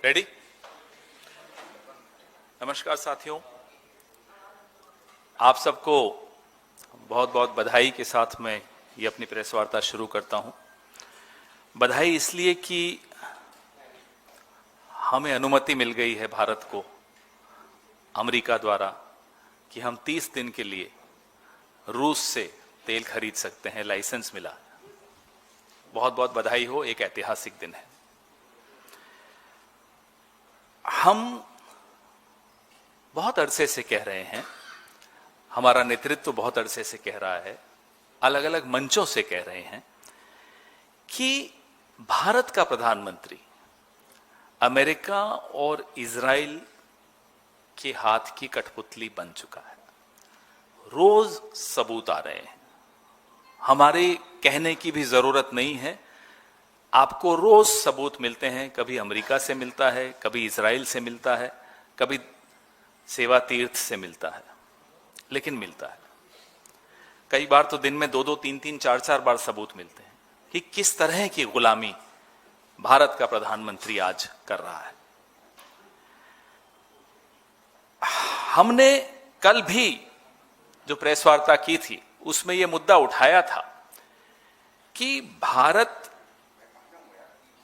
Ready? नमस्कार साथियों, आप सबको बहुत बहुत बधाई के साथ मैं ये अपनी प्रेस वार्ता शुरू करता हूं। बधाई इसलिए कि हमें अनुमति मिल गई है भारत को अमेरिका द्वारा कि हम 30 दिन के लिए रूस से तेल खरीद सकते हैं, लाइसेंस मिला। बहुत बहुत बधाई हो, एक ऐतिहासिक दिन है। हम बहुत अरसे से कह रहे हैं, हमारा नेतृत्व बहुत अरसे से कह रहा है, अलग अलग मंचों से कह रहे हैं कि भारत का प्रधानमंत्री अमेरिका और इजराइल के हाथ की कठपुतली बन चुका है। रोज सबूत आ रहे हैं, हमारे कहने की भी जरूरत नहीं है, आपको रोज सबूत मिलते हैं। कभी अमेरिका से मिलता है, कभी इजराइल से मिलता है, कभी सेवा तीर्थ से मिलता है, लेकिन मिलता है। कई बार तो दिन में 2-2, 3-3, 4-4 बार सबूत मिलते हैं कि किस तरह की गुलामी भारत का प्रधानमंत्री आज कर रहा है। हमने कल भी जो प्रेस वार्ता की थी उसमें यह मुद्दा उठाया था कि भारत,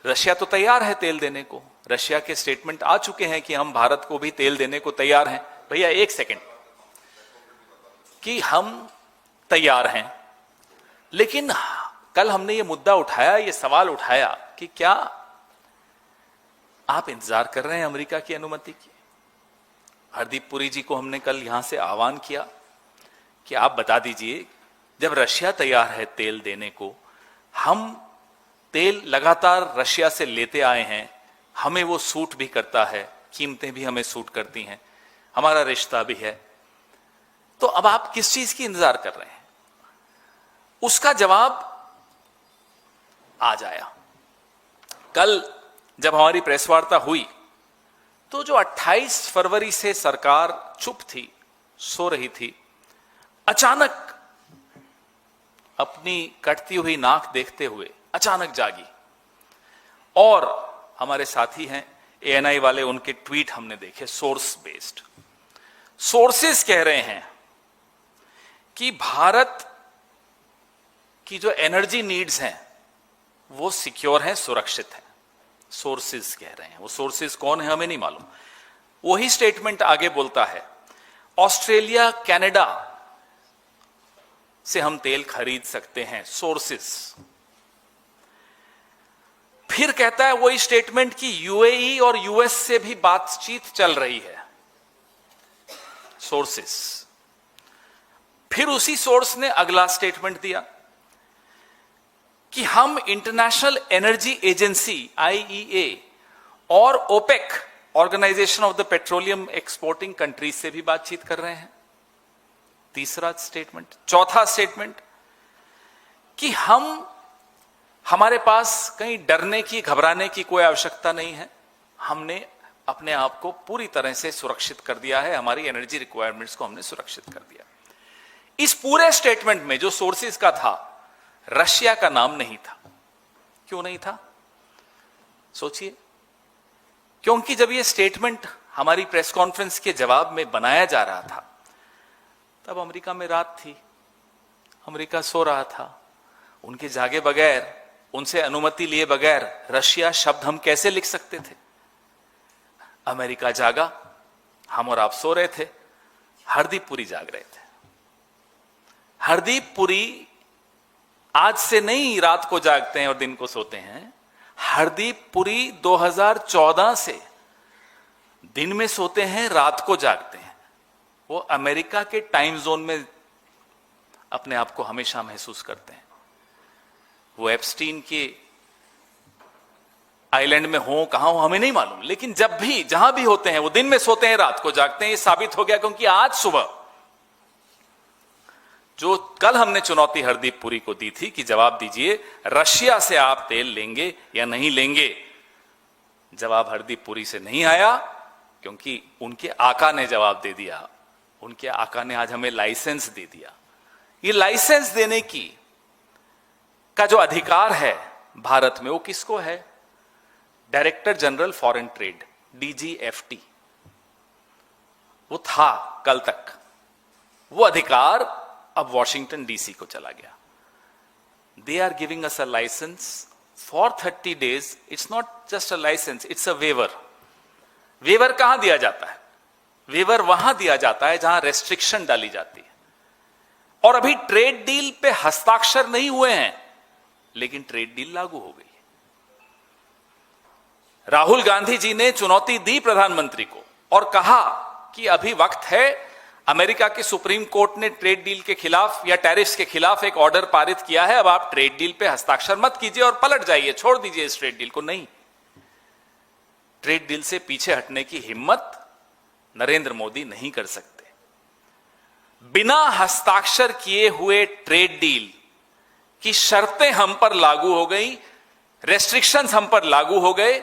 रशिया तो तैयार है तेल देने को, रशिया के स्टेटमेंट आ चुके हैं कि हम भारत को भी तेल देने को तैयार हैं। भैया एक सेकंड, कि हम तैयार हैं, लेकिन कल हमने ये मुद्दा उठाया, ये सवाल उठाया कि क्या आप इंतजार कर रहे हैं अमेरिका की अनुमति की? हरदीप पुरी जी को हमने कल यहां से आह्वान किया कि आप बता दीजिए, जब रशिया तैयार है तेल देने को, हम तेल लगातार रशिया से लेते आए हैं, हमें वो सूट भी करता है, कीमतें भी हमें सूट करती हैं, हमारा रिश्ता भी है, तो अब आप किस चीज की इंतजार कर रहे हैं? उसका जवाब आज आया। कल जब हमारी प्रेस वार्ता हुई तो जो 28 फरवरी से सरकार चुप थी, सो रही थी, अचानक अपनी कटती हुई नाक देखते हुए अचानक जागी। और हमारे साथी हैं एएनआई वाले, उनके ट्वीट हमने देखे, सोर्स बेस्ड। सोर्सेस कह रहे हैं कि भारत की जो एनर्जी नीड्स हैं वो सिक्योर हैं, सुरक्षित हैं। सोर्सेस कह रहे हैं, वो सोर्सेस कौन है हमें नहीं मालूम। वही स्टेटमेंट आगे बोलता है, ऑस्ट्रेलिया, कनाडा से हम तेल खरीद सकते हैं, सोर्सेस। फिर कहता है वही स्टेटमेंट कि यूएई और यूएस से भी बातचीत चल रही है, सोर्सेस। फिर उसी सोर्स ने अगला स्टेटमेंट दिया कि हम इंटरनेशनल एनर्जी एजेंसी आईईए और OPEC, Organization of the Petroleum Exporting Countries से भी बातचीत कर रहे हैं, तीसरा स्टेटमेंट। चौथा स्टेटमेंट कि हमारे पास कहीं डरने की, घबराने की कोई आवश्यकता नहीं है, हमने अपने आप को पूरी तरह से सुरक्षित कर दिया है, हमारी एनर्जी रिक्वायरमेंट्स को हमने सुरक्षित कर दिया। इस पूरे स्टेटमेंट में जो सोर्सेस का था, रशिया का नाम नहीं था। क्यों नहीं था? सोचिए। क्योंकि जब यह स्टेटमेंट हमारी प्रेस कॉन्फ्रेंस के जवाब में बनाया जा रहा था, तब अमेरिका में रात थी, अमेरिका सो रहा था। उनके जागे बगैर, उनसे अनुमति लिए बगैर रशिया शब्द हम कैसे लिख सकते थे? अमेरिका जागा, हम और आप सो रहे थे, हरदीप पुरी जाग रहे थे। हरदीप पुरी आज से नहीं रात को जागते हैं और दिन को सोते हैं। हरदीप पुरी 2014 से दिन में सोते हैं, रात को जागते हैं। वो अमेरिका के टाइम जोन में अपने आप को हमेशा महसूस करते हैं। वो एप्स्टीन के आइलैंड में हो, कहां हो हमें नहीं मालूम, लेकिन जब भी जहां भी होते हैं वो दिन में सोते हैं, रात को जागते हैं। ये साबित हो गया क्योंकि आज सुबह जो कल हमने चुनौती हरदीप पुरी को दी थी कि जवाब दीजिए, रशिया से आप तेल लेंगे या नहीं लेंगे, जवाब हरदीप पुरी से नहीं आया, क्योंकि उनके आका ने जवाब दे दिया। उनके आका ने आज हमें लाइसेंस दे दिया। ये लाइसेंस देने का जो अधिकार है भारत में, वो किसको है? Director general foreign trade, DGFT, वो था कल तक, वो अधिकार अब वॉशिंगटन DC को चला गया. They are giving us a license for 30 days. It's not just a license, it's a waiver. Waiver कहां दिया जाता है? वेवर वहां दिया जाता है जहां रेस्ट्रिक्शन डाली जाती है. और अभी ट्रेड डील पे हस्ताक्षर नहीं हुए हैं, लेकिन ट्रेड डील लागू हो गई. राहुल गांधी जी ने चुनौती दी प्रधानमंत्री को और कहा कि अभी वक्त है. अमेरिका की सुप्रीम कोर्ट ने ट्रेड डील के खिलाफ या टैरिफ्स के खिलाफ एक ऑर्डर पारित किया है. अब आप ट्रेड डील पे हस्ताक्षर मत कीजिए और पलट जाइए, छोड़ दीजिए इस ट्रेड डील को. नहीं, ट्रेड डील से पीछे हटने की हिम्मत नरेंद्र मोदी नहीं कर सकते. बिना हस्ताक्षर किए हुए ट्रेड डील की शर्तें हम पर लागू हो गई, रेस्ट्रिक्शंस हम पर लागू हो गए.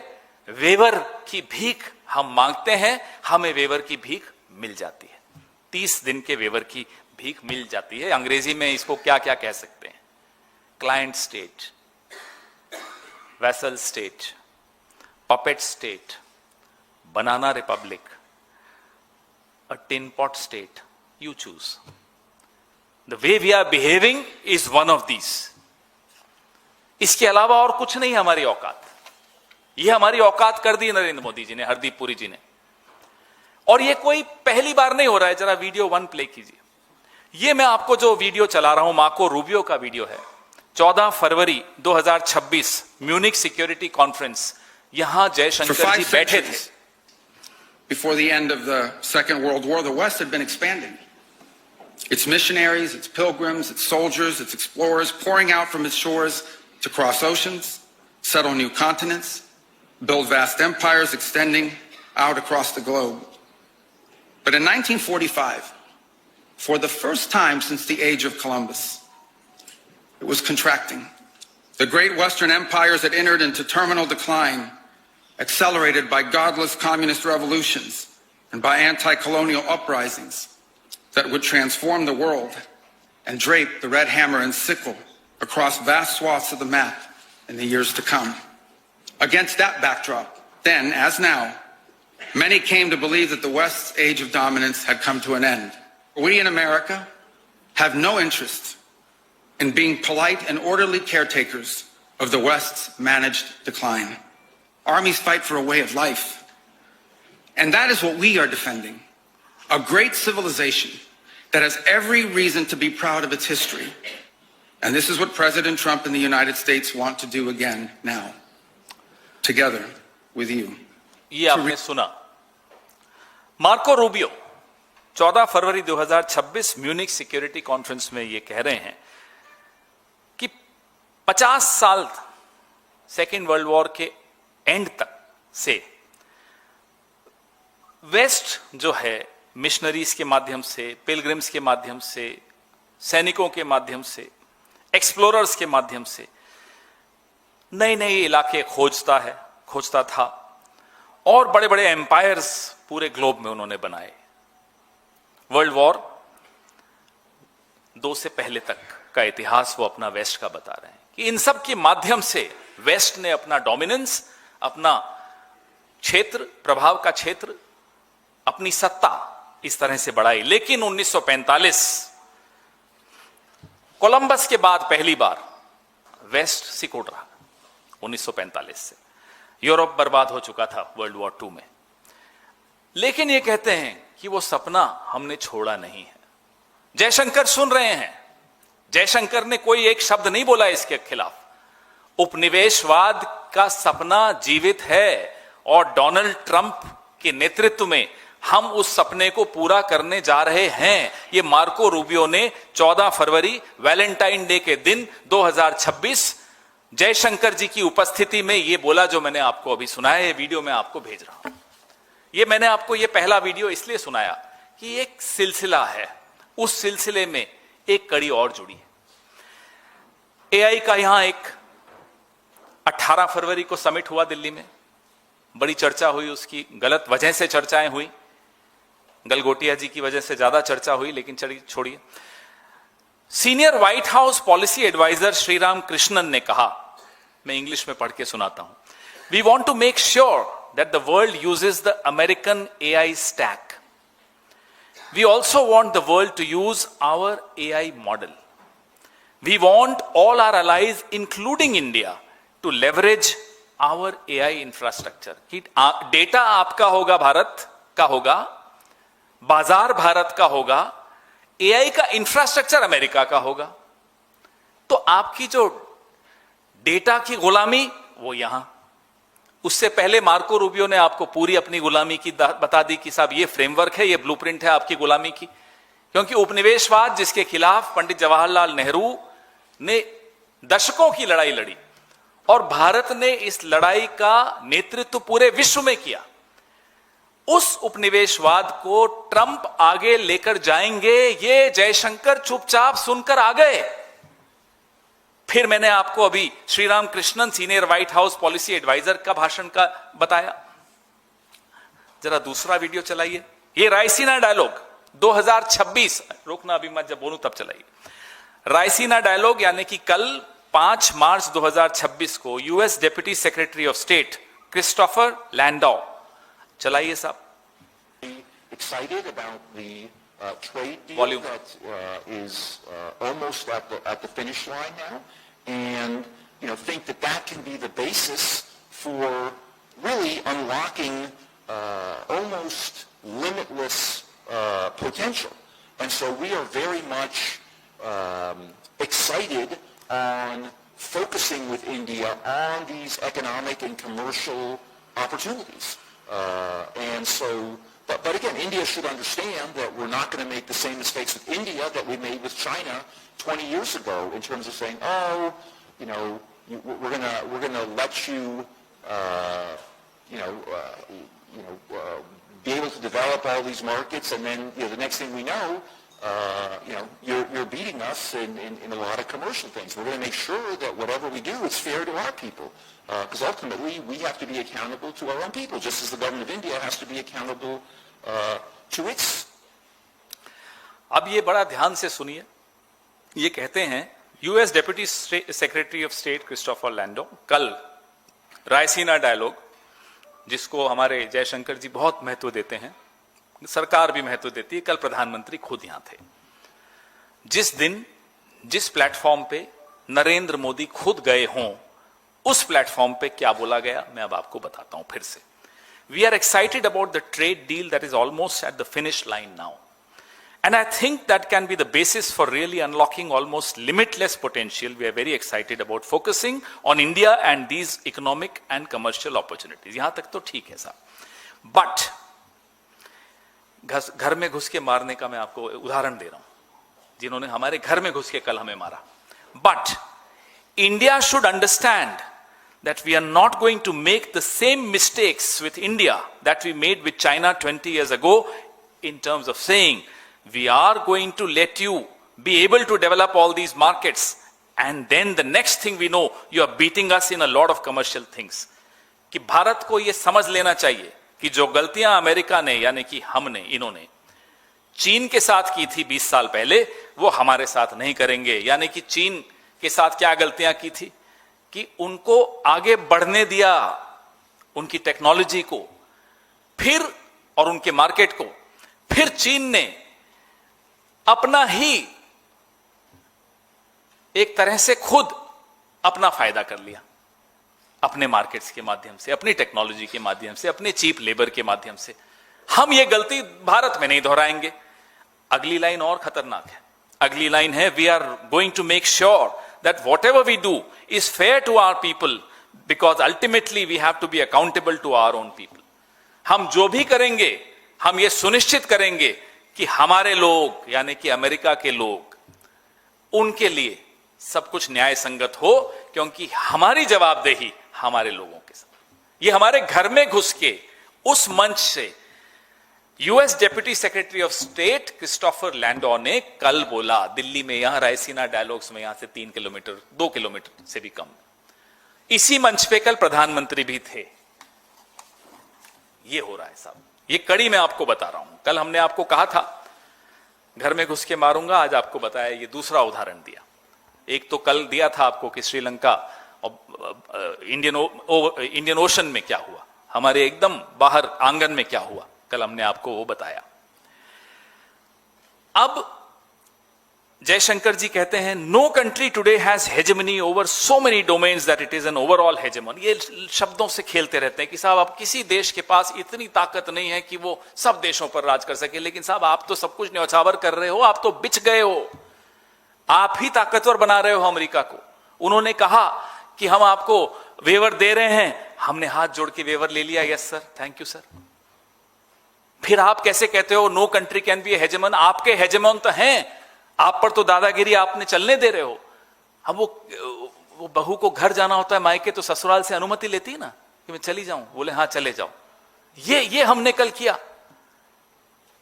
वेवर की भीख हम मांगते हैं, हमें वेवर की भीख मिल जाती है. 30 दिन के वेवर की भीख मिल जाती है. अंग्रेजी में इसको क्या क्या कह सकते हैं? Client state, vessel state, puppet state, banana Republic, a tin pot state. You choose. The way we are behaving is one of these. इसके अलावा और कुछ नहीं हमारी औकात. यह हमारी औकात कर दी नरेंद्र मोदी जी ने, हरदीप पुरी जी ने. और यह कोई पहली बार नहीं हो रहा है. जरा वीडियो 1 प्ले कीजिए. यह मैं आपको जो वीडियो चला रहा हूं, मार्को रूबियो का वीडियो है. 14 फरवरी 2026 म्यूनिक सिक्योरिटी कॉन्फ्रेंस. यहां जयशंकर जी बैठे थे. Before the end of the Second World War, the West had been expanding. Its missionaries, its pilgrims, its soldiers, its explorers pouring out from its shores to cross oceans, settle new continents, build vast empires extending out across the globe. But in 1945, for the first time since the age of Columbus, it was contracting. The great Western empires had entered into terminal decline, accelerated by godless communist revolutions and by anti-colonial uprisings that would transform the world and drape the red hammer and sickle across vast swaths of the map in the years to come. Against that backdrop, then as now, many came to believe that the West's age of dominance had come to an end. We in America have no interest in being polite and orderly caretakers of the West's managed decline. Armies fight for a way of life. And that is what we are defending. A great civilization that has every reason to be proud of its history. And this is what President Trump and the United States want to do again now. Together with you. ये आपने सुना. Marco Rubio 14 फरवरी 2026 Munich security conference में ये कह रहे हैं कि 50 साल सेकेंड वर्ल्ड वॉर के एंड तक से वेस्ट जो है मिशनरीज के माध्यम से, पिलग्रिम्स के माध्यम से, सैनिकों के माध्यम से, एक्सप्लोरर्स के माध्यम से नए नए इलाके खोजता था और बड़े बड़े एम्पायर्स पूरे ग्लोब में उन्होंने बनाए. वर्ल्ड वॉर 2 से पहले तक का इतिहास वो अपना वेस्ट का बता रहे हैं कि इन सब के माध्यम से वेस्ट ने अपना डोमिनेंस, अपना क्षेत्र, प्रभाव का क्षेत्र, अपनी सत्ता इस तरह से बढ़ाई. लेकिन 1945 कोलंबस के बाद पहली बार वेस्ट सिकुड़ रहा. 1945 से यूरोप बर्बाद हो चुका था वर्ल्ड वॉर 2 में. लेकिन ये कहते हैं कि वो सपना हमने छोड़ा नहीं है. जयशंकर सुन रहे हैं. जयशंकर ने कोई एक शब्द नहीं बोला इसके खिलाफ. उपनिवेशवाद का सपना जीवित है और डोनाल्ड ट्रंप के नेतृत्व में हम उस सपने को पूरा करने जा रहे हैं. ये मार्को रूबियो ने 14 फरवरी वैलेंटाइन डे के दिन 2026 जयशंकर जी की उपस्थिति में ये बोला, जो मैंने आपको अभी सुनाया. ये वीडियो मैं आपको भेज रहा हूं. ये मैंने आपको ये पहला वीडियो इसलिए सुनाया कि एक सिलसिला है, उस सिलसिले में एक कड़ी और जुड़ी है. एआई का यहां एक 18 फरवरी को समिट हुआ दिल्ली में. बड़ी चर्चा हुई, उसकी गलत वजह से चर्चाएं हुई, गलगोटिया जी की वजह से ज्यादा चर्चा हुई, लेकिन छोड़िए. Senior White House policy adviser Sriram Krishnan ने कहा, मैं इंग्लिश में पढ़ के सुनाता हूं, We want to make sure that the world uses the American AI stack. We also want the world to use our AI model. We want all our allies, including India, to leverage our AI infrastructure. कि data आपका होगा, भारत का होगा, बाजार भारत का होगा, AI का infrastructure America का होगा. तो आपकी जो डेटा की गुलामी वो यहां. उससे पहले मार्को रूबियो ने आपको पूरी अपनी गुलामी की बता दी कि साहब ये फ्रेमवर्क है, ये ब्लूप्रिंट है आपकी गुलामी की. क्योंकि उपनिवेशवाद जिसके खिलाफ पंडित जवाहरलाल नेहरू ने दशकों की लड़ाई लड़ी और भारत ने इस लड़ाई का नेतृत्व पूरे विश्व में किया, उस उपनिवेशवाद को ट्रंप आगे लेकर जाएंगे, ये जयशंकर चुपचाप सुनकर आ गए. फिर मैंने आपको अभी Sriram Krishnan senior White House policy adviser का भाषण का बताया. जरा दूसरा वीडियो चलाइए. ये रायसीना डायलॉग 2026, रोकना अभी मत, जब बोलूं तब चलाइए. रायसीना डायलॉग यानी कि कल 5 मार्च 2026 को US deputy secretary of state Christopher Landau. चलाइए साहब. Excited about the trade deal Volume. that is almost at the finish line now, and think that can be the basis for really unlocking almost limitless potential. And so we are very much excited on focusing with India on these economic and commercial opportunities. And so, but again, India should understand that we're not going to make the same mistakes with India that we made with China 20 years ago in terms of saying, we're going to let you, be able to develop all these markets, and then the next thing we know, you're beating us in a lot of commercial things. We're going to make sure that whatever we do is fair to our people, because ultimately we have to be accountable to our own people, just as the government of India has to be accountable to its. अब ये बड़ा ध्यान से सुनिए. ये कहते हैं US deputy secretary of state Christopher Landau कल रायसीना डायलॉग, जिसको हमारे जयशंकर जी बहुत महत्व देते हैं, सरकार भी महत्व देती है, कल प्रधानमंत्री खुद यहां थे. जिस दिन जिस प्लेटफॉर्म पे नरेंद्र मोदी खुद गए हों, उस प्लेटफॉर्म पे क्या बोला गया मैं अब आपको बताता हूं फिर से. We are excited about the trade deal that is almost at the finish line now, and I think that can be the basis for really unlocking almost limitless potential. We are very excited about focusing on India and these economic and commercial opportunities. यहां तक तो ठीक है साहब, but घर में घुस के मारने का मैं आपको उदाहरण दे रहा हूं, जिन्होंने हमारे घर में घुस के कल हमें मारा. But India should understand that we are not going to make the same mistakes with India that we made with China 20 years ago, in terms of saying we are going to let you be able to develop all these markets, and then the next thing we know you are beating us in a lot of commercial things. कि भारत को यह समझ लेना चाहिए कि जो गलतियां America ने, यानी कि हमने, इन्होंने चीन के साथ की थी 20 साल पहले, वो हमारे साथ नहीं करेंगे. यानी कि चीन के साथ क्या गलतियां की थी कि उनको आगे बढ़ने दिया, उनकी टेक्नोलॉजी को, फिर और उनके मार्केट को, फिर चीन ने अपना ही एक तरह से खुद अपना फायदा कर लिया, अपने मार्केट्स के माध्यम से, अपनी टेक्नोलॉजी के माध्यम से, अपने चीप लेबर के माध्यम से. हम ये गलती भारत में नहीं दोहराएंगे. अगली लाइन और खतरनाक है. अगली लाइन है, we are going to make sure that whatever we do is fair to our people, because ultimately we have to be accountable to our own people. हम जो भी करेंगे, हम ये सुनिश्चित करेंगे कि हमारे लोग, यानी कि अमेरिका के लोग, उनके लिए सब कुछ न्याय संगत हो, क्योंकि हमारी जवाबदेही हमारे लोगों के साथ. ये हमारे घर में घुस के उस मंच से US deputy secretary of state Christopher Landau ने कल बोला, दिल्ली में, यहां रायसीना डायलॉग्स में, यहां से 3 किलोमीटर, 2 किलोमीटर से भी कम. इसी मंच पे कल प्रधानमंत्री भी थे. ये हो रहा है साहब, ये कड़ी मैं आपको बता रहा हूं. कल हमने आपको कहा था घर में घुस के मारूंगा, आज आपको बताया, ये दूसरा उदाहरण दिया. एक तो कल दिया था आपको कि श्रीलंका इंडियन ओशन में क्या हुआ, हमारे एकदम बाहर आंगन में क्या हुआ, कल हमने आपको वो बताया। अब जयशंकर जी कहते हैं no country today has hegemony over so many domains that it is an overall hegemon. ये शब्दों से खेलते रहते हैं कि साहब अब किसी देश के पास इतनी ताकत नहीं है कि वो सब देशों पर राज कर सके, लेकिन साहब आप तो सब कुछ न्यौछावर कर रहे हो, आप तो बिछ गए हो, आप ही ताकतवर बना रहे हो अमेरिका को। उन्होंने कहा कि हम आपको वेवर दे रहे हैं, हमने हाथ जोड़ के वेवर ले लिया, yes sir, thank you sir. फिर आप कैसे कहते हो नो कंट्री कैन बी ए हेजेमन? आपके हेजेमन तो हैं, आप पर तो दादागिरी आपने चलने दे रहे हो। अब वो बहू को घर जाना होता है मायके, तो ससुराल से अनुमति लेती है ना कि मैं चली जाऊं, बोले हाँ चले जाओ। ये हमने कल किया,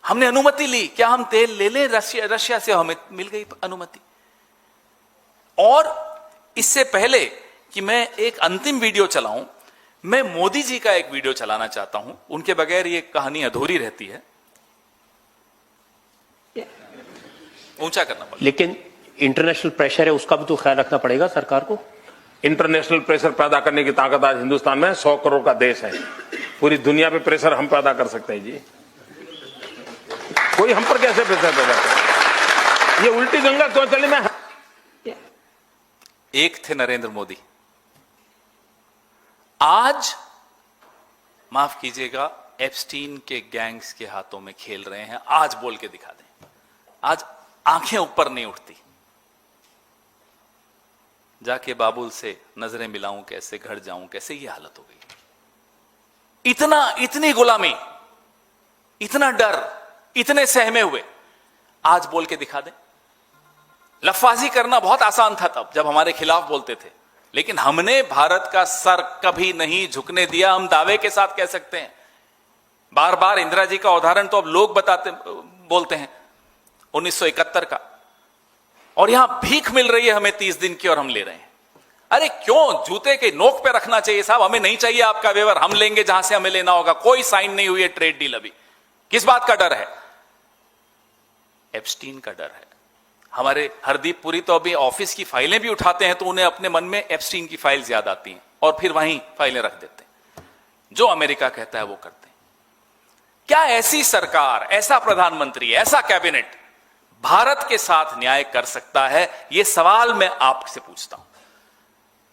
हमने अनुमति ली, क्या हम तेल ले लें रशिया से, हमें मिल गई अनुमति। और इससे पहले कि मैं एक अंतिम वीडियो चलाऊं, मैं मोदी जी का एक वीडियो चलाना चाहता हूं, उनके बगैर ये कहानी अधूरी रहती है। ऊंचा करना पड़ेगा, लेकिन इंटरनेशनल प्रेशर है, उसका भी तो ख्याल रखना पड़ेगा सरकार को। इंटरनेशनल प्रेशर पैदा करने की ताकत आज हिंदुस्तान में 100 करोड़ का देश है। पूरी दुनिया पे प्रेशर हम पैदा कर सकते हैं जी, कोई हम पर कैसे प्रेशर पैदा करे? ये उल्टी गंगा क्यों चले? में एक थे नरेंद्र मोदी, आज माफ कीजिएगा एप्स्टीन के गैंग्स के हाथों में खेल रहे हैं। आज बोल के दिखा दें, आज आंखें ऊपर नहीं उठती, जाके बाबुल से नजरें मिलाऊं कैसे, घर जाऊं कैसे, ये हालत हो गई। इतनी गुलामी, इतना डर, इतने सहमे हुए, आज बोल के दिखा दें। लफाजी करना बहुत आसान था तब जब हमारे खिलाफ बोलते थे, लेकिन हमने भारत का सर कभी नहीं झुकने दिया, हम दावे के साथ कह सकते हैं। बार बार इंदिरा जी का उदाहरण तो अब लोग बोलते हैं 1971 का, और यहां भीख मिल रही है हमें 30 दिन की और हम ले रहे हैं। अरे क्यों जूते के नोक पे रखना चाहिए साहब, हमें नहीं चाहिए आपका वेवर, हम लेंगे जहां से हमें लेना होगा। कोई साइन नहीं हुई है ट्रेड डील अभी, किस बात का डर है? एप्स्टीन का डर है। हमारे हरदीप पुरी तो अभी ऑफिस की फाइलें भी उठाते हैं तो उन्हें अपने मन में एप्स्टीन की फाइल्स याद आती हैं और फिर वहीं फाइलें रख देते हैं। जो अमेरिका कहता है वो करते हैं। क्या ऐसी सरकार, ऐसा प्रधानमंत्री, ऐसा कैबिनेट भारत के साथ न्याय कर सकता है? यह सवाल मैं आपसे पूछता हूं।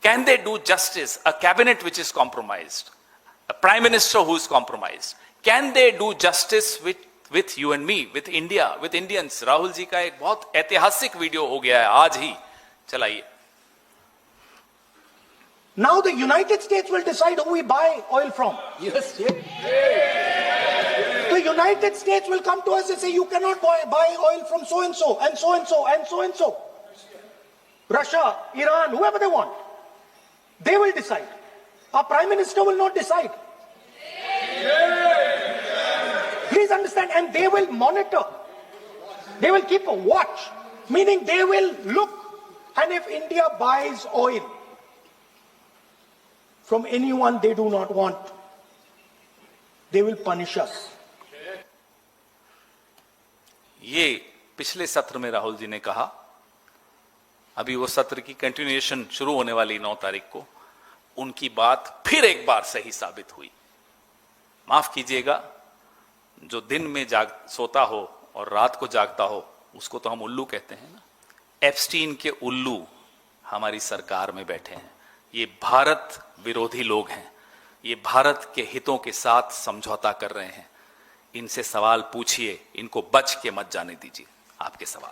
Can they do justice a cabinet which is compromised, a prime minister who is compromised? Can they do justice with you and me, with India, with Indians? Rahul ji का एक बहुत ऐतिहासिक वीडियो हो गया है, आज ही चलाइए। Now the United States will decide who we buy oil from. Yes, yes. The United States will come to us and say, you cannot buy oil from so and so and so and so and so and so. Russia, Iran, whoever they want. They will decide. Our Prime Minister will not decide. Please understand, and they will monitor. They will keep a watch, meaning they will look, and if India buys oil from anyone they do not want, they will punish us. ये पिछले सत्र में राहुल जी ने कहा, अभी वो सत्र की कंटिन्यूएशन शुरू होने वाली 9 तारीख को, उनकी बात फिर एक बार सही साबित हुई। माफ कीजिएगा, जो दिन में सोता हो और रात को जागता हो उसको तो हम उल्लू कहते हैं ना। एप्स्टीन के उल्लू हमारी सरकार में बैठे हैं। ये भारत विरोधी लोग हैं, ये भारत के हितों के साथ समझौता कर रहे हैं। इनसे सवाल पूछिए, इनको बच के मत जाने दीजिए। आपके सवाल।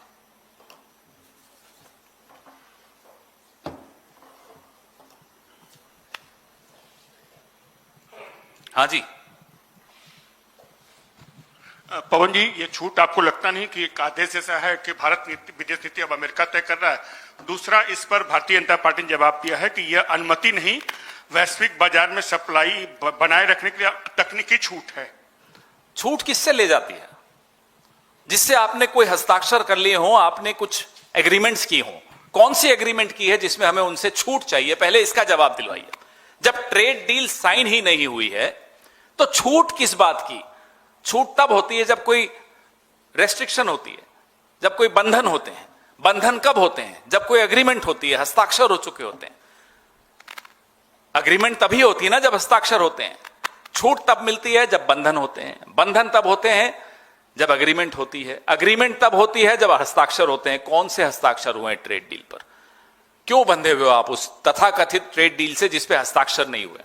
हाँ जी। पवन जी, ये छूट आपको लगता नहीं कि एक आदेश ऐसा है कि भारत विदेश नीति अब अमेरिका तय कर रहा है? दूसरा, इस पर भारतीय जनता पार्टी ने जवाब दिया है कि यह अनुमति नहीं, वैश्विक बाजार में सप्लाई बनाए रखने के लिए तकनीकी छूट है। छूट किससे ले जाती है? जिससे आपने कोई हस्ताक्षर कर लिए हो, आपने कुछ एग्रीमेंट्स की हो। कौन सी एग्रीमेंट की है जिसमें हमें उनसे छूट चाहिए? पहले इसका जवाब दिलवाइए। जब ट्रेड डील साइन ही नहीं हुई है तो छूट किस बात की? छूट तब होती है जब कोई रेस्ट्रिक्शन होती है, जब कोई बंधन होते हैं। बंधन कब होते हैं? जब कोई एग्रीमेंट होती है, हस्ताक्षर हो चुके होते हैं। अग्रीमेंट तभी होती है ना जब हस्ताक्षर होते हैं, छूट तब मिलती है जब बंधन होते हैं, बंधन तब होते हैं जब अग्रीमेंट होती है, अग्रीमेंट तब होती है जब हस्ताक्षर होते हैं। कौन से हस्ताक्षर हुए हैं ट्रेड डील पर? क्यों बंधे हुए हो आप उस तथाकथित ट्रेड डील से जिस पे हस्ताक्षर नहीं हुए?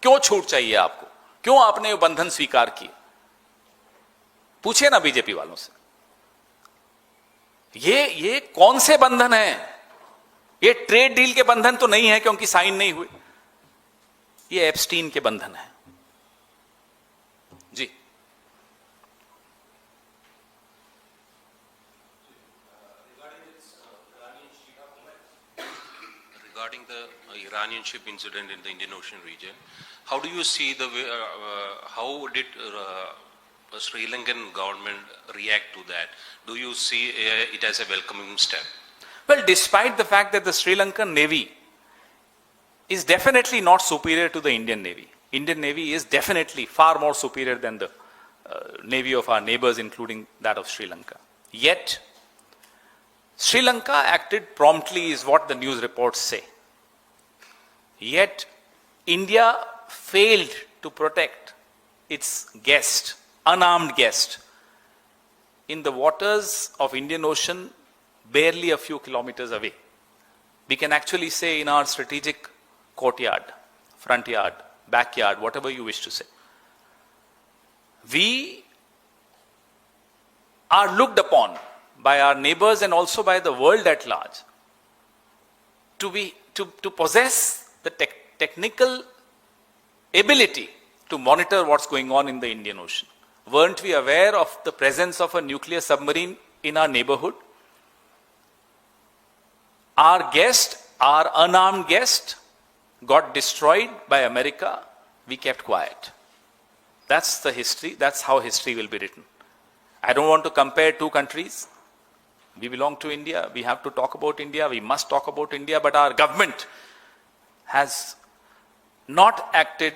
क्यों छूट चाहिए आपको? क्यों आपने बंधन स्वीकार किए? पूछिए ना बीजेपी वालों से। ये कौन से बंधन है? ये ट्रेड डील के बंधन तो नहीं है क्योंकि साइन नहीं हुए, ये एप्स्टीन के बंधन है जी। Regarding the Iranian ship incident in the Indian Ocean region, how do you see how did the Sri Lankan government react to that? Do you see it as a welcoming step? Well, despite the fact that the Sri Lankan Navy is definitely not superior to the Indian Navy. Indian Navy is definitely far more superior than the Navy of our neighbors, including that of Sri Lanka. Yet, Sri Lanka acted promptly is what the news reports say. Yet, India failed to protect its guest, unarmed guest, in the waters of Indian Ocean, barely a few kilometers away. We can actually say in our strategic courtyard, front yard, backyard, whatever you wish to say. We are looked upon by our neighbors and also by the world at large to possess the technical ability to monitor what's going on in the Indian Ocean. Weren't we aware of the presence of a nuclear submarine in our neighborhood? Our guest, our unarmed guest, got destroyed by America. We kept quiet. That's the history. That's how history will be written. I don't want to compare two countries. We belong to India. We have to talk about India. We must talk about India. But our government has not acted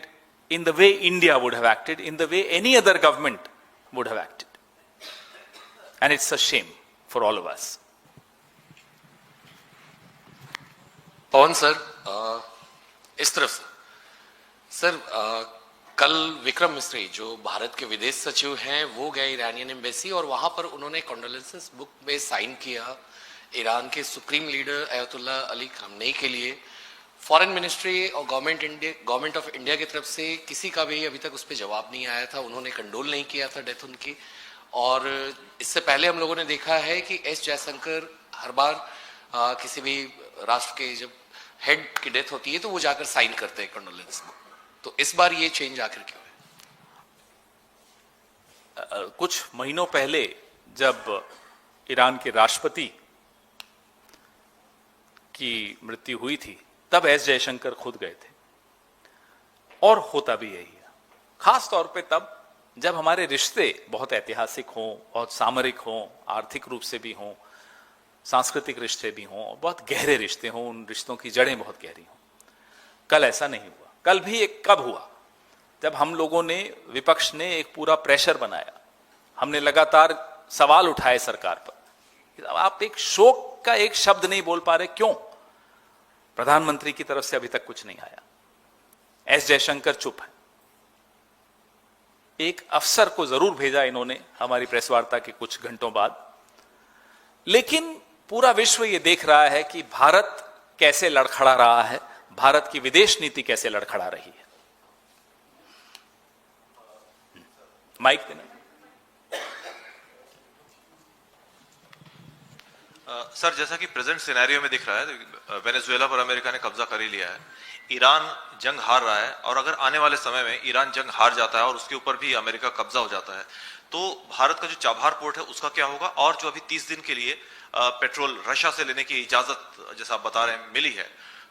in the way India would have acted, in the way any other government would have acted. And it's a shame for all of us. Pawan sir, इस तरफ से sir, कल विक्रम मिस्री जो भारत के विदेश सचिव हैं वो गए ईरानियन एम्बेसी और वहां पर उन्होंने कॉन्डोलेंसेस बुक में साइन किया ईरान के सुप्रीम लीडर अयतुल्ला अली खामनेई के लिए। फॉरेन मिनिस्ट्री और गवर्नमेंट ऑफ इंडिया की तरफ से किसी का भी अभी तक उस पर जवाब नहीं आया था, उन्होंने कंडोल नहीं किया था डेथ उनकी। और इससे पहले हम लोगों ने देखा है कि एस जयशंकर हर बार किसी भी राष्ट्र के जब हेड की डेथ होती है तो वो जाकर साइन करते हैं कंडोलेंस बुक। तो इस बार ये चेंज आखिर क्यों है? कुछ महीनों पहले जब ईरान के राष्ट्रपति की मृत्यु हुई थी तब एस जयशंकर खुद गए थे और होता भी यही है। खास तौर पे तब जब हमारे रिश्ते बहुत ऐतिहासिक हों, बहुत सामरिक हों, आर्थिक रूप से भी हों, सांस्कृतिक रिश्ते भी हों, बहुत गहरे रिश्ते हों, उन रिश्तों की जड़ें बहुत गहरी हों। कल ऐसा नहीं हुआ। कल भी एक कब हुआ जब हम लोगों ने, विपक्ष ने एक पूरा प्रेशर बनाया, हमने लगातार सवाल उठाए सरकार पर। आप एक शोक का एक शब्द नहीं बोल पा रहे, क्यों? प्रधानमंत्री की तरफ से अभी तक कुछ नहीं आया। एस जयशंकर चुप है। एक अफसर को जरूर भेजा इन्होंने हमारी प्रेस वार्ता के कुछ घंटों बाद, लेकिन पूरा विश्व ये देख रहा है कि भारत कैसे लड़खड़ा रहा है, भारत की विदेश नीति कैसे लड़खड़ा रही है। माइक देना। सर, जैसा कि प्रेजेंट सिनेरियो में दिख रहा है, वेनेजुएला पर अमेरिका ने कब्जा कर ही लिया है, ईरान जंग हार रहा है, और अगर आने वाले समय में ईरान जंग हार जाता है और उसके ऊपर भी अमेरिका कब्जा हो जाता है, तो भारत का जो चाबहार पोर्ट है उसका क्या होगा? और जो अभी 30 दिन के लिए पेट्रोल रशिया से लेने की इजाजत, जैसा आप बता रहे हैं, मिली है,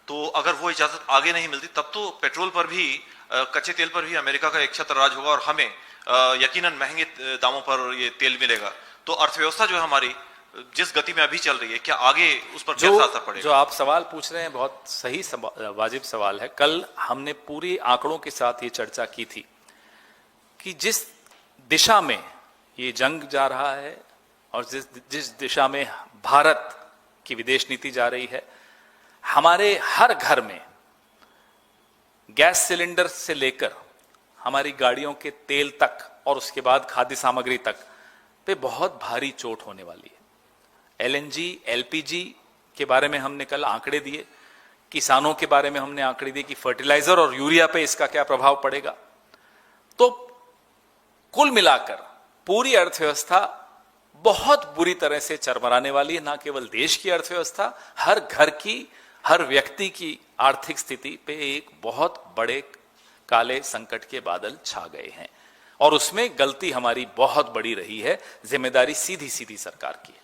तो अगर वो इजाजत आगे नहीं मिलती तब तो पेट्रोल पर भी, कच्चे तेल पर भी अमेरिका का एक छत्र राज होगा और हमें यकीनन महंगे दामों पर ये तेल मिलेगा। तो अर्थव्यवस्था जो है हमारी जिस गति में अभी चल रही है, क्या आगे उस पर कैसा असर पड़ेगा? जो आप सवाल पूछ रहे हैं बहुत सही वाजिब सवाल है। कल हमने पूरी आंकड़ों के साथ ये चर्चा की थी कि जिस दिशा में ये जंग जा रहा है और जिस दिशा में भारत की विदेश नीति जा रही है, हमारे हर घर में गैस सिलेंडर से लेकर हमारी गाड़ियों के तेल तक और उसके बाद खाद्य सामग्री तक पे बहुत भारी चोट होने वाली है। एलएनजी, एलपीजी के बारे में हमने कल आंकड़े दिए, किसानों के बारे में हमने आंकड़े दिए कि फर्टिलाइजर और यूरिया पे इसका क्या प्रभाव पड़ेगा। तो कुल मिलाकर पूरी अर्थव्यवस्था बहुत बुरी तरह से चरमराने वाली है। ना केवल देश की अर्थव्यवस्था, हर घर की, हर व्यक्ति की आर्थिक स्थिति पे एक बहुत बड़े काले संकट के बादल छा गए हैं और उसमें गलती हमारी बहुत बड़ी रही है। जिम्मेदारी सीधी सीधी सरकार की है।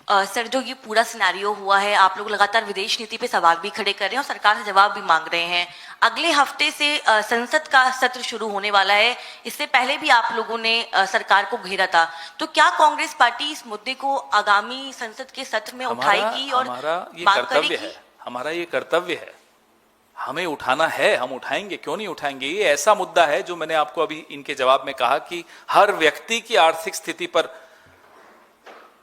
सर, जो ये पूरा सिनेरियो हुआ है, आप लोग लगातार विदेश नीति पे सवाल भी खड़े कर रहे हैं और सरकार से जवाब भी मांग रहे हैं। अगले हफ्ते से संसद का सत्र शुरू होने वाला है। इससे पहले भी आप लोगों ने सरकार को घेरा था, तो क्या कांग्रेस पार्टी इस मुद्दे को आगामी संसद के सत्र में उठाएगी और मांग करेगी? हमारा ये कर्तव्य है, हमें उठाना है, हम उठाएंगे, क्यों नहीं उठाएंगे। ये ऐसा मुद्दा है जो मैंने आपको अभी इनके जवाब में कहा कि हर व्यक्ति की आर्थिक स्थिति पर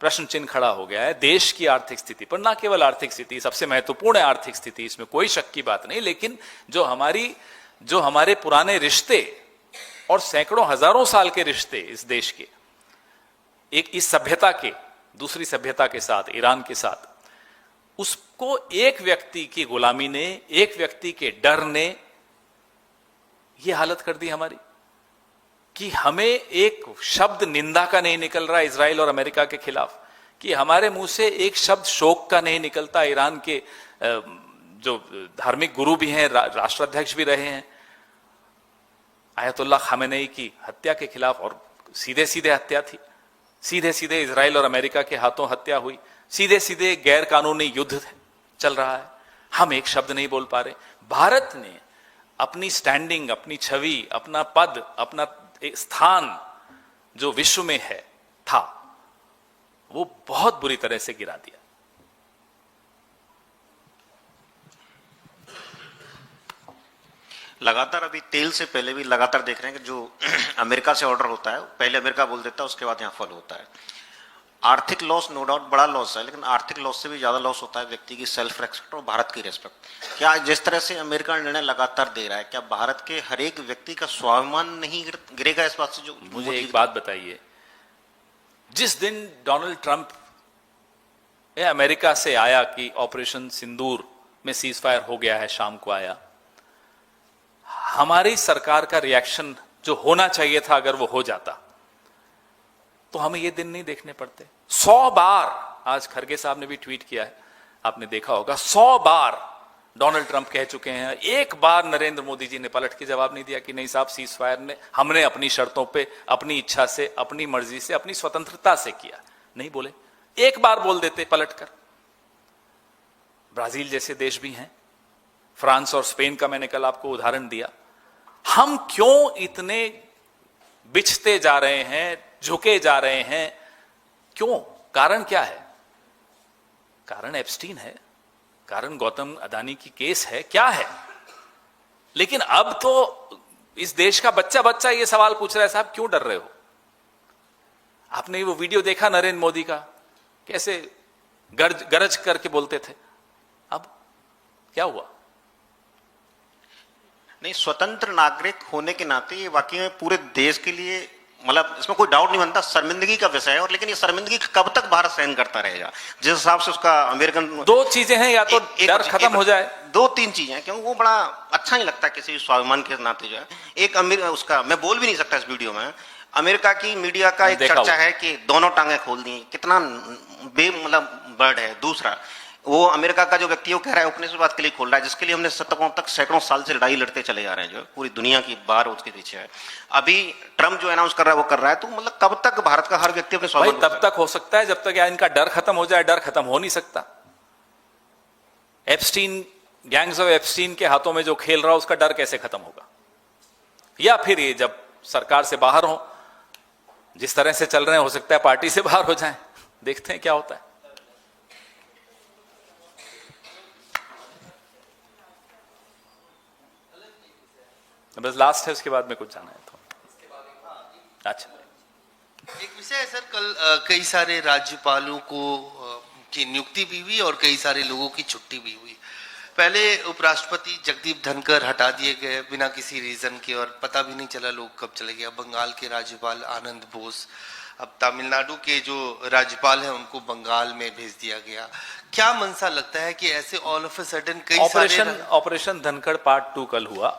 प्रश्न चिन्ह खड़ा हो गया है, देश की आर्थिक स्थिति पर। ना केवल आर्थिक स्थिति सबसे महत्वपूर्ण है, आर्थिक स्थिति, इसमें कोई शक की बात नहीं, लेकिन जो हमारे पुराने रिश्ते और सैकड़ों हजारों साल के रिश्ते इस देश के, एक इस सभ्यता के दूसरी सभ्यता के साथ, ईरान के साथ, उसको एक व्यक्ति की गुलामी ने, एक व्यक्ति के डर ने यह हालत कर दी हमारी कि हमें एक शब्द निंदा का नहीं निकल रहा इजराइल और अमेरिका के खिलाफ, कि हमारे मुंह से एक शब्द शोक का नहीं निकलता ईरान के जो धार्मिक गुरु भी हैं, राष्ट्राध्यक्ष भी रहे हैं, आयतुल्लाह खामेनेई की हत्या के खिलाफ। और सीधे सीधे हत्या थी, सीधे सीधे इजराइल और अमेरिका के हाथों हत्या हुई, सीधे सीधे गैर कानूनी युद्ध चल रहा है। हम एक शब्द नहीं बोल पा रहे। भारत ने अपनी स्टैंडिंग, अपनी छवि, अपना पद, अपना स्थान जो विश्व में है था, वो बहुत बुरी तरह से गिरा दिया। लगातार अभी तेल से पहले भी लगातार देख रहे हैं कि जो अमेरिका से ऑर्डर होता है, पहले अमेरिका बोल देता है, उसके बाद यहाँ फॉलो होता है। आर्थिक लॉस नो डाउट बड़ा लॉस है, लेकिन आर्थिक लॉस से भी ज्यादा लॉस होता है व्यक्ति की सेल्फ रेस्पेक्ट और भारत की रेस्पेक्ट। क्या जिस तरह से अमेरिका निर्णय लगातार दे रहा है, क्या भारत के हर एक व्यक्ति का स्वाभिमान नहीं गिरेगा इस बात से? जो मुझे एक बात बताइए, जिस दिन डोनाल्ड ट्रंप अमेरिका से आया कि ऑपरेशन सिंदूर में सीज फायर हो गया है, शाम को आया, हमारी सरकार का रिएक्शन जो होना चाहिए था, अगर वो हो जाता तो हमें ये दिन नहीं देखने पड़ते। 100 बार, आज खरगे साहब ने भी ट्वीट किया है, आपने देखा होगा, 100 बार डोनाल्ड ट्रंप कह चुके हैं, एक बार नरेंद्र मोदी जी ने पलट के जवाब नहीं दिया कि नहीं साहब, सीज फायर ने हमने अपनी शर्तों पे, अपनी इच्छा से, अपनी मर्जी से, अपनी स्वतंत्रता से किया। नहीं बोले, एक बार बोल देते पलटकर। ब्राजील जैसे देश भी हैं, फ्रांस और स्पेन का मैंने कल आपको उदाहरण दिया। हम क्यों इतने बिछते जा रहे हैं, झुके जा रहे हैं? क्यों? कारण क्या है? कारण एप्स्टीन है, कारण गौतम अदानी की केस है, क्या है? लेकिन अब तो इस देश का बच्चा बच्चा ये सवाल पूछ रहा है, साहब क्यों डर रहे हो? आपने वो वीडियो देखा नरेंद्र मोदी का, कैसे गरज करके बोलते थे, अब क्या हुआ? नहीं, स्वतंत्र नागरिक होने के नाते ये वाकई में पूरे देश के लिए, मतलब इसमें कोई डाउट नहीं बनता, शर्मिंदगी का विषय है। और लेकिन ये शर्मिंदगी कब तक भारत सहन करता रहेगा? जिस हिसाब से उसका अमेरिकन, दो चीजें हैं, या तो डर खत्म हो जाए, दो तीन चीजें हैं, क्योंकि वो बड़ा अच्छा नहीं लगता किसी स्वाभिमान के नाते जो है। एक उसका मैं बोल भी नहीं सकता इस वीडियो में, अमेरिका की मीडिया का एक चर्चा है कि दोनों टांगे खोल दी, कितना मतलब बर्ड है। दूसरा, वो अमेरिका का जो व्यक्ति वो कह रहा है उपनिवेशवाद के लिए खोल रहा है, जिसके लिए हमने शतकों तक, सैकड़ों साल से लड़ाई लड़ते चले जा रहे हैं, जो पूरी दुनिया की बार उसके पीछे है। अभी ट्रम्प जो अनाउंस कर रहा है वो कर रहा है, तो मतलब कब तक भारत का हर व्यक्ति अपने स्वाभिमान? तब तक हो सकता है जब तक इनका डर खत्म हो जाए। डर खत्म हो नहीं सकता। एप्स्टीन, गैंग्स ऑफ एप्स्टीन के हाथों में जो खेल रहा है, उसका डर कैसे खत्म होगा? या फिर ये जब सरकार से बाहर हो, जिस तरह से चल रहे हैं, हो सकता है पार्टी से बाहर हो जाए। देखते हैं क्या होता है। बस लास्ट है, उसके बाद में कुछ जाना है तो। अच्छा, एक विषय है सर, कल कई सारे राज्यपालों को की नियुक्ति भी हुई और कई सारे लोगों की छुट्टी भी हुई। पहले उपराष्ट्रपति जगदीप धनखड़ हटा दिए गए बिना किसी रीजन के और पता भी नहीं चला लोग कब चले गए। बंगाल के राज्यपाल आनंद बोस, अब तमिलनाडु के जो राज्यपाल हैं उनको बंगाल में भेज दिया गया। क्या मंशा लगता है कि ऐसे ऑल ऑफ अ सडन कई सारे ऑपरेशन धनखड़ पार्ट 2 कल हुआ,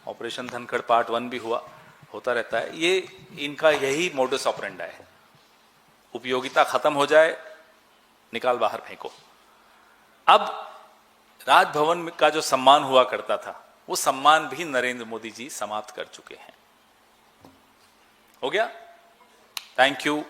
ऑपरेशन धनखड़ पार्ट 1 भी हुआ, होता रहता है। ये इनका यही मोडस ऑपरेंडा है, उपयोगिता खत्म हो जाए निकाल बाहर फेंको। अब राजभवन का जो सम्मान हुआ करता था वो सम्मान भी नरेंद्र मोदी जी समाप्त कर चुके हैं। हो गया? Thank you.